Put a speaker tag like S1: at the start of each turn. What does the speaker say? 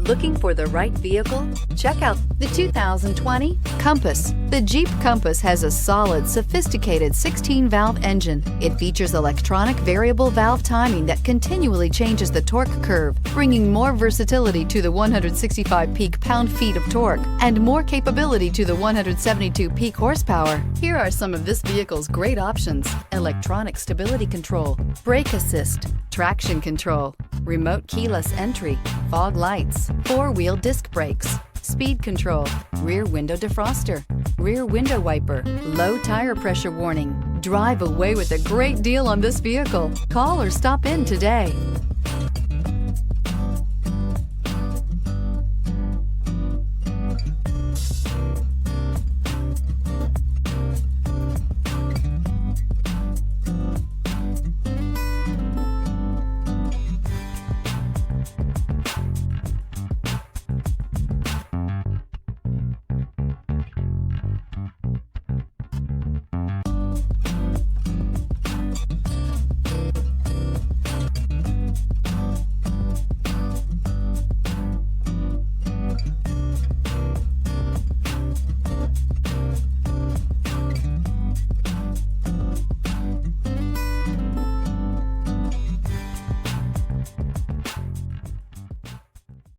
S1: Looking for the right vehicle? Check out the 2020 Compass. The Jeep Compass has a solid, sophisticated 16-valve engine. It features electronic variable valve timing that continually changes the torque curve, bringing more versatility to the 165 peak pound-feet of torque and more capability to the 172 peak horsepower. Here are some of this vehicle's great options: electronic stability control, brake assist, traction control, remote keyless entry, fog lights, four-wheel disc brakes, speed control, rear window defroster, rear window wiper, low tire pressure warning. Drive away with a great deal on this vehicle. Call or stop in today.